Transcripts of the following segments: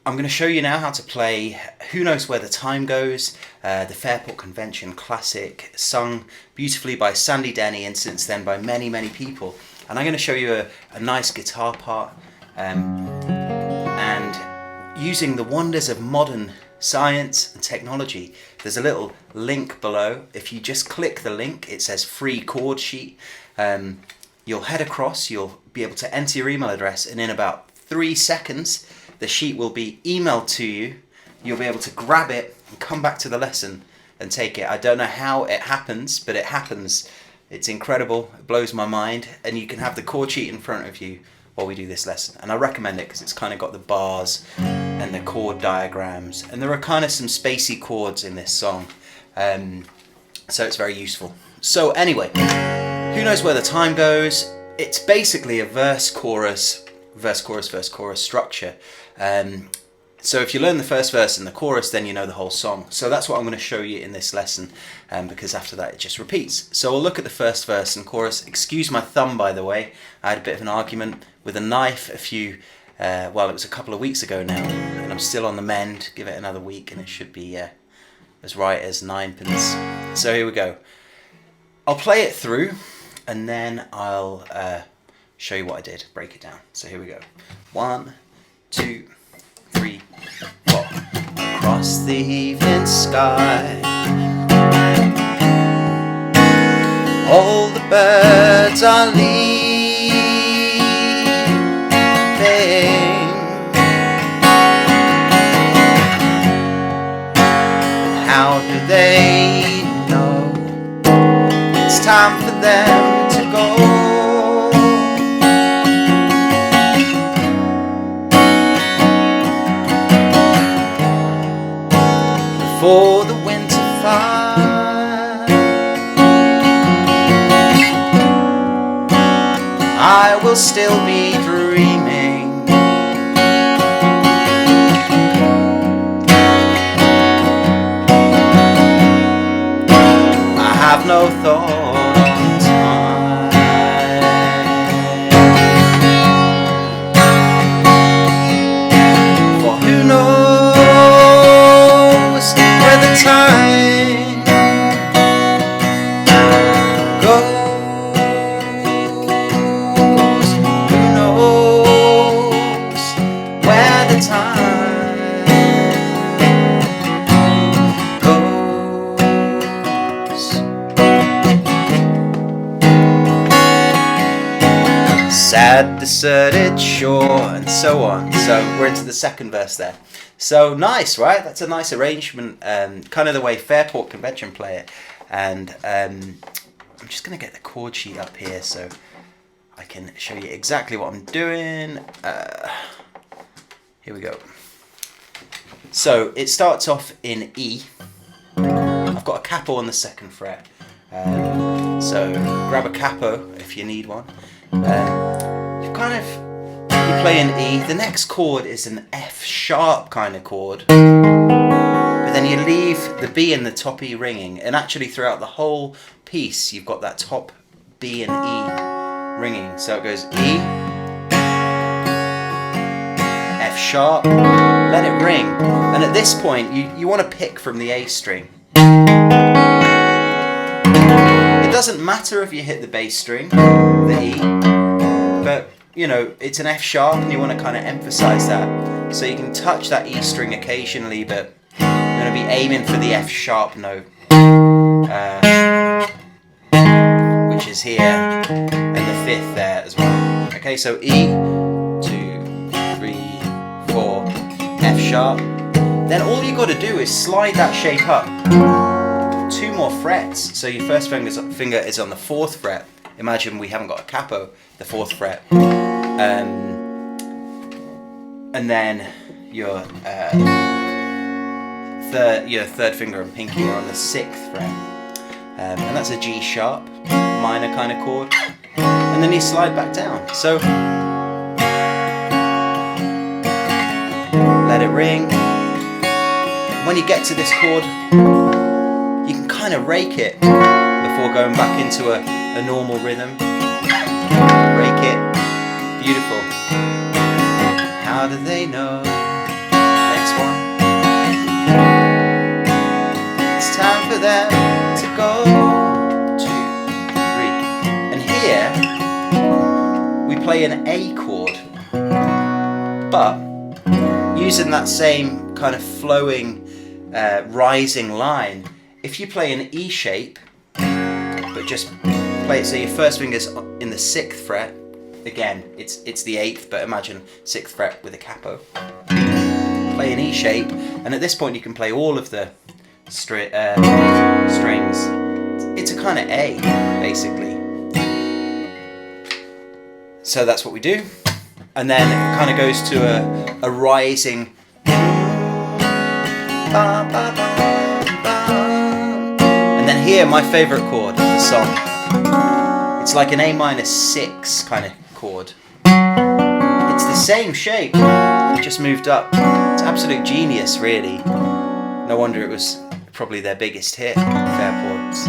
I'm going to show you now how to play Who Knows Where the Time Goes, the Fairport Convention classic, sung beautifully by Sandy Denny and since then by many, many people. And I'm going to show you a nice guitar part, and using the wonders of modern science and technology. There's a little link below. If you just click the link, it says free chord sheet. You'll head across, you'll be able to enter your email address, and in about 3 seconds the sheet will be emailed to you. You'll be able to grab it and come back to the lesson and take it. I don't know how it happens, but it happens. It's incredible, it blows my mind, and you can have the chord sheet in front of you while we do this lesson. And I recommend it because it's kind of got the bars and the chord diagrams, and there are kind of some spacey chords in this song, so it's very useful. So anyway, Who Knows Where the Time Goes? It's basically a verse chorus structure. So if you learn the first verse and the chorus, then you know the whole song. So that's what I'm going to show you in this lesson, because after that it just repeats. So we'll look at the first verse and chorus. Excuse my thumb, by the way. I had a bit of an argument with a knife it was a couple of weeks ago now, and I'm still on the mend. Give it another week and it should be as right as ninepence. So here we go. I'll play it through and then I'll show you what I did, break it down. So here we go. 1, 2, 3, 4. Across the evening sky, all the birds are leaving. How do they know it's time for them to go? For the winter fire, I will still be dreaming. I have no thought on time. For who knows where the time goes? Who knows where the time goes? Sad, deserted shore, and so on. So we're into the second verse there. So nice, right? That's a nice arrangement, kind of the way Fairport Convention play it. And I'm just going to get the chord sheet up here so I can show you exactly what I'm doing. Here we go. So it starts off in E. I've got a capo on the 2nd fret. So grab a capo if you need one. You play an E. The next chord is an F sharp kind of chord, but then you leave the B and the top E ringing, and actually throughout the whole piece you've got that top B and E ringing. So it goes E, F sharp, let it ring, and at this point you want to pick from the A string. It doesn't matter if you hit the bass string, the E, but you know, it's an F sharp and you want to kind of emphasize that. So you can touch that E string occasionally, but you're going to be aiming for the F sharp note, which is here, and the 5th there as well. Okay, so E, 2, 3, 4, F sharp. Then all you got to do is slide that shape up 2 more frets. So your first finger is on the 4th fret. Imagine we haven't got a capo, the 4th fret. And then your third finger and pinky are on the 6th fret. And that's a G sharp, minor kind of chord. And then you slide back down. So let it ring. When you get to this chord, you can kind of rake it before going back into a normal rhythm. Rake it. Beautiful. How do they know play an A chord, but using that same kind of flowing, rising line, if you play an E shape, but just play it so your first finger's in the 6th fret, again, it's the 8th, but imagine 6th fret with a capo. Play an E shape, and at this point you can play all of the strings. It's a kind of A, basically. So that's what we do, and then it kind of goes to a rising. And then here, my favourite chord of the song. It's like an A-6 kind of chord. It's the same shape, it just moved up. It's absolute genius, really. No wonder it was probably their biggest hit, Fairport's.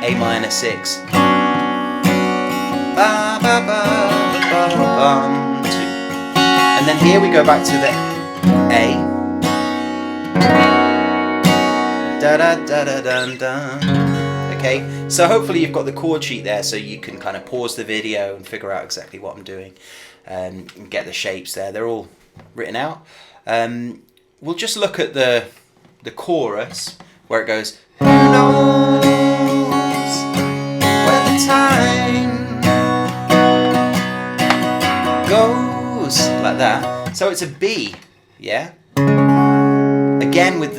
A-6. Ba, ba, ba, ba, ba, 2. And then here we go back to the A. Da da da da dun dun. Okay, so hopefully you've got the chord sheet there, so you can kind of pause the video and figure out exactly what I'm doing, and get the shapes there. They're all written out. We'll just look at the chorus where it goes. Who knows where the time goes, like that. So it's a B, yeah. Again with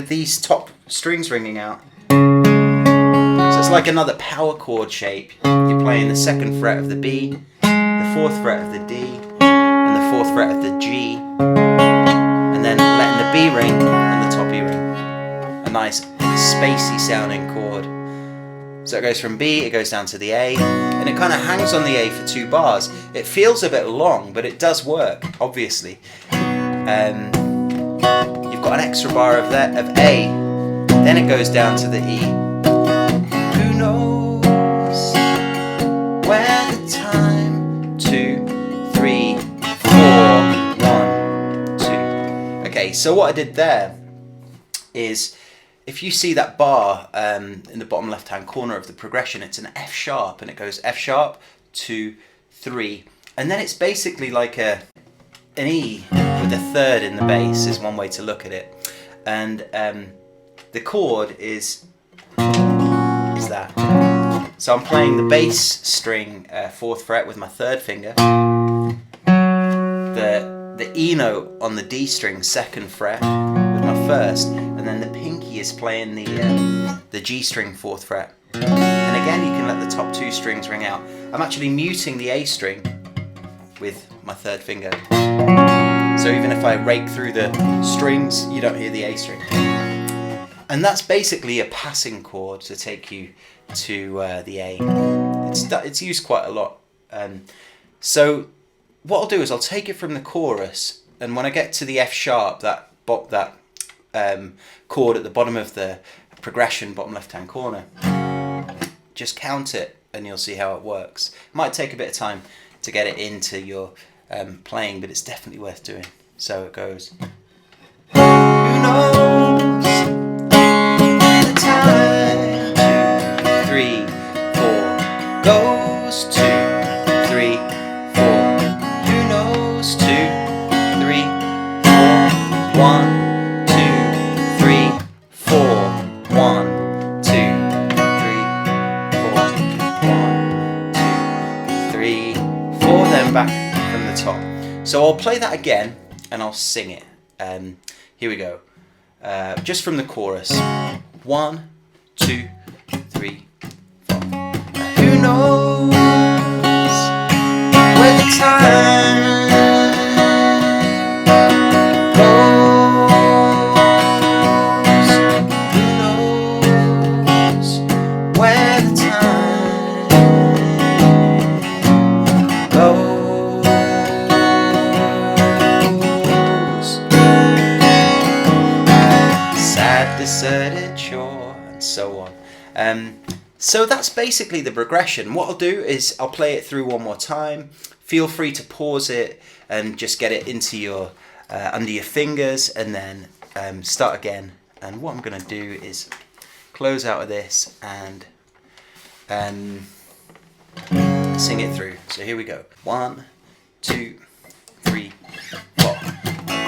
these top strings ringing out. So it's like another power chord shape. You're playing the 2nd fret of the B, the 4th fret of the D, and the 4th fret of the G, and then letting the B ring and the top E ring. A nice spacey sounding chord. So it goes from B, it goes down to the A, and it kind of hangs on the A for 2 bars. It feels a bit long, but it does work, obviously. You've got an extra bar of A, then it goes down to the E. Who knows where the time, 2, 3, 4, 1, 2. Okay, so what I did there is, if you see that bar in the bottom left hand corner of the progression, it's an F sharp, and it goes F sharp, 2, 3, and then it's basically like an E with a 3rd in the bass is one way to look at it, and the chord is that. So I'm playing the bass string 4th fret with my 3rd finger, the E note on the D string 2nd fret with my 1st, and then the pinky is playing the G string 4th fret. And again, you can let the top 2 strings ring out. I'm actually muting the A string with my 3rd finger. So even if I rake through the strings, you don't hear the A string. And that's basically a passing chord to take you to the A. It's used quite a lot. So what I'll do is I'll take it from the chorus, and when I get to the F sharp, that chord at the bottom of the progression, bottom left hand corner, just count it and you'll see how it works. It might take a bit of time to get it into your playing, but it's definitely worth doing. So it goes. Who knows the time, 2, 3, 4, goes 2, 3, 4. Who knows 2, 3, 4, 1, 2, 3, 4, 1, 2, 3, 4, 1, 2, 3, 4. Then back from the top. So I'll play that again and I'll sing it. Here we go. Just from the chorus. 1, 2, 3, 4. Who knows where the time goes? Who knows where the time goes? Deserted shore, and so on. So that's basically the progression. What I'll do is I'll play it through one more time. Feel free to pause it and just get it into your under your fingers, and then start again. And what I'm going to do is close out of this and sing it through. So here we go. 1, 2, 3, 4.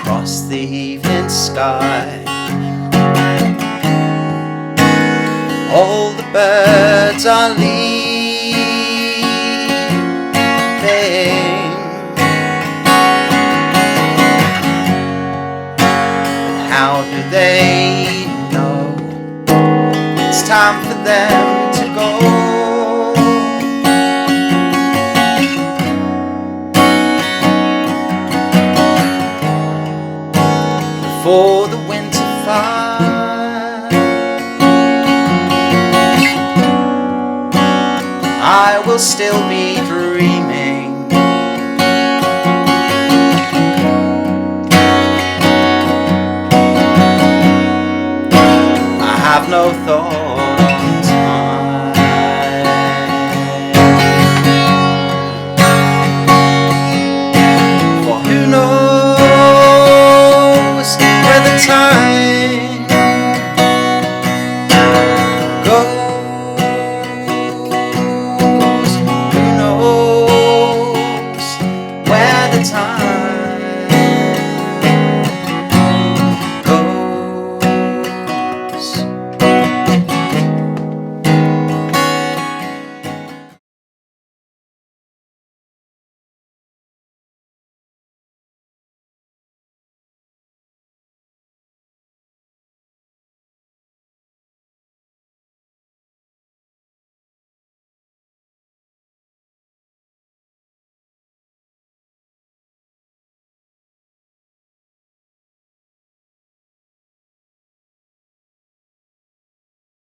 Across the evening sky, all the birds are leaving. But how do they know it's time for them to go? For the winter fire, I will still be dreaming. I have no thought